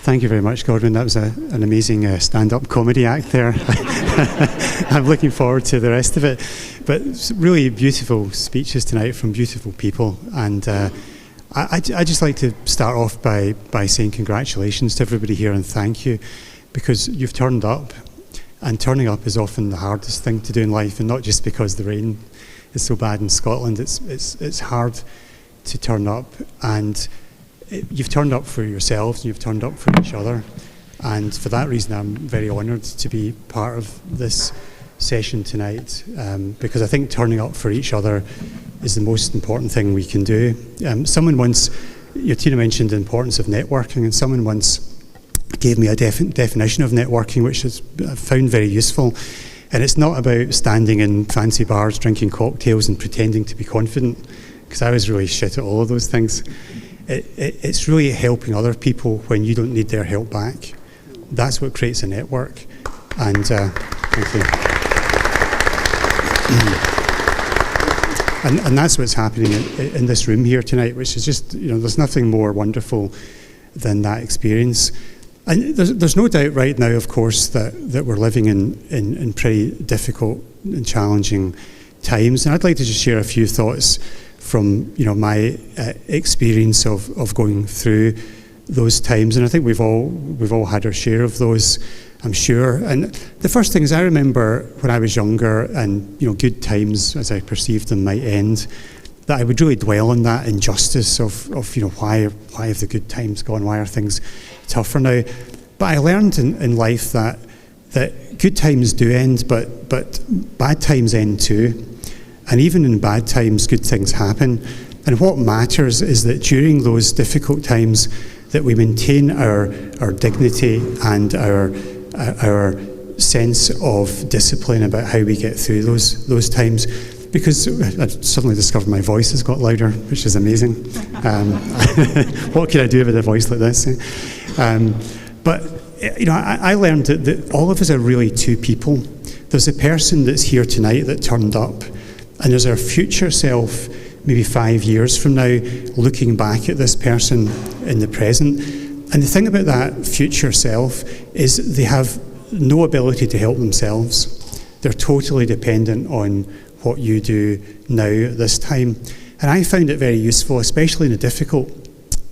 Thank you very much, Gordon. That was an amazing stand-up comedy act there. I'm looking forward to the rest of it. But really beautiful speeches tonight from beautiful people. And I just like to start off by saying congratulations to everybody here and thank you, because you've turned up. And turning up is often the hardest thing to do in life, and not just because the rain is so bad in Scotland. It's hard to turn up, and you've turned up for yourselves and you've turned up for each other, and for that reason I'm very honoured to be part of this session tonight, because I think turning up for each other is the most important thing we can do. Someone once, Tina mentioned the importance of networking, and someone once gave me a definition of networking which I found very useful, and it's not about standing in fancy bars drinking cocktails and pretending to be confident, because I was really shit at all of those things. It's really helping other people when you don't need their help back. That's what creates a network. And thank you. And that's what's happening in this room here tonight, which is just, there's nothing more wonderful than that experience. And there's no doubt right now, of course, that we're living in pretty difficult and challenging times. And I'd like to just share a few thoughts from my experience of going through those times, and I think we've all had our share of those, I'm sure. And the first thing is, I remember when I was younger, and good times as I perceived them might end, that I would really dwell on that injustice of why have the good times gone, why are things tougher now? But I learned in life that good times do end, but bad times end too. And even in bad times, good things happen. And what matters is that during those difficult times that we maintain our dignity and our sense of discipline about how we get through those times. Because I suddenly discovered my voice has got louder, which is amazing. What can I do with a voice like this? But I learned that all of us are really two people. There's a person that's here tonight that turned up, and there's our future self, maybe 5 years from now, looking back at this person in the present. And the thing about that future self is they have no ability to help themselves. They're totally dependent on what you do now at this time. And I found it very useful, especially in the difficult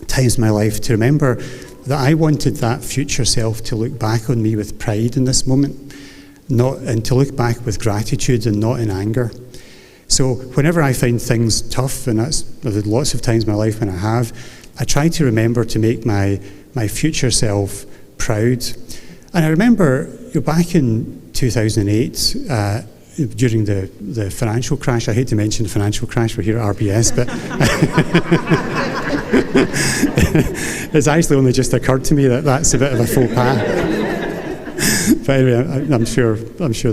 times in my life, to remember that I wanted that future self to look back on me with pride in this moment, and to look back with gratitude and not in anger. So whenever I find things tough, and there's lots of times in my life when I have, I try to remember to make my future self proud. And I remember back in 2008, during the financial crash, I hate to mention the financial crash, we're here at RBS, but it's actually only just occurred to me that that's a bit of a faux pas. But anyway, I'm sure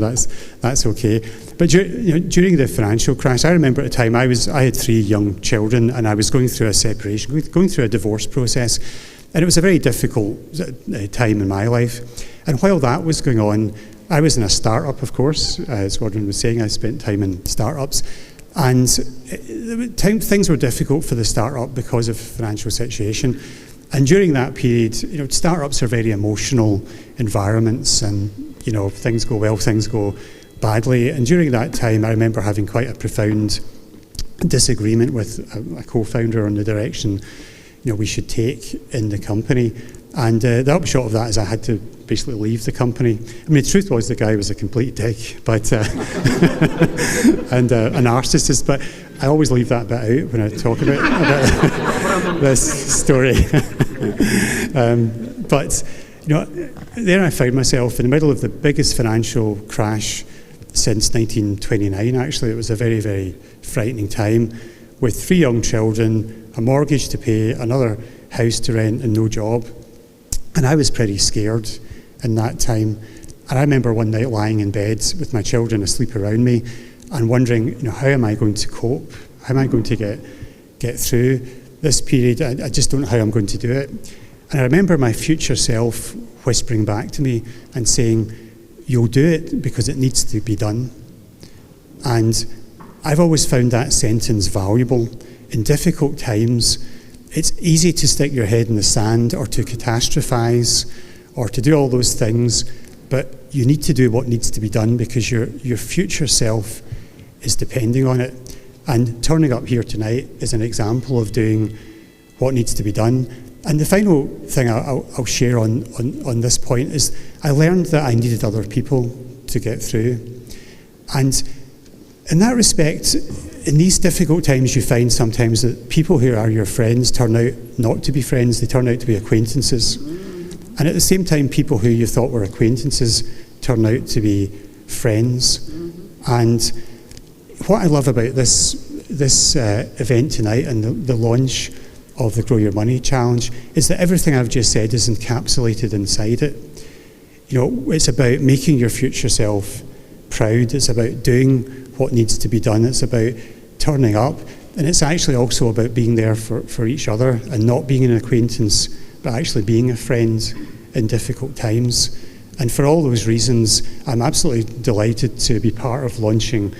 that's okay. But during the financial crash, I remember at the time I had 3 young children, and I was going through a separation, going through a divorce process, and it was a very difficult time in my life. And while that was going on, I was in a startup, of course, as Gordon was saying. I spent time in startups, and things were difficult for the startup because of financial situation. And during that period, startups are very emotional environments, and things go well, things go badly. And during that time, I remember having quite a profound disagreement with a co-founder on the direction we should take in the company. And the upshot of that is I had to basically leave the company. I mean, the truth was the guy was a complete dick, but and a narcissist. But I always leave that bit out when I talk about this story. But there I found myself in the middle of the biggest financial crash since 1929. Actually, it was a very, very frightening time, with 3 young children, a mortgage to pay, another house to rent, and no job. And I was pretty scared in that time. And I remember one night lying in bed with my children asleep around me and wondering, how am I going to cope? How am I going to get through this period? I just don't know how I'm going to do it. And I remember my future self whispering back to me and saying, you'll do it because it needs to be done. And I've always found that sentence valuable. In difficult times, it's easy to stick your head in the sand or to catastrophize or to do all those things, but you need to do what needs to be done because your future self is depending on it. And turning up here tonight is an example of doing what needs to be done. And the final thing I'll share on this point is I learned that I needed other people to get through. And in that respect, in these difficult times, you find sometimes that people who are your friends turn out not to be friends, they turn out to be acquaintances. And at the same time, people who you thought were acquaintances turn out to be friends. And what I love about this event tonight and the launch of the Grow Your Money Challenge is that everything I've just said is encapsulated inside it. You know, it's about making your future self proud. It's about doing what needs to be done. It's about turning up. And it's actually also about being there for each other and not being an acquaintance, but actually being a friend in difficult times. And for all those reasons, I'm absolutely delighted to be part of launching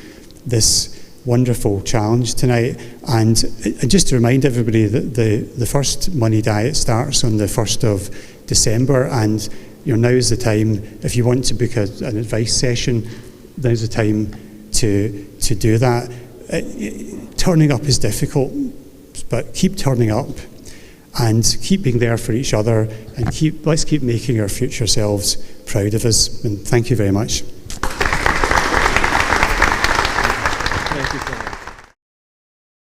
this wonderful challenge tonight. And just to remind everybody that the first money diet starts on the 1st of December, and now is the time, if you want to book an advice session, now's the time to do that. Turning up is difficult, but keep turning up and keep being there for each other, and let's keep making our future selves proud of us. And thank you very much.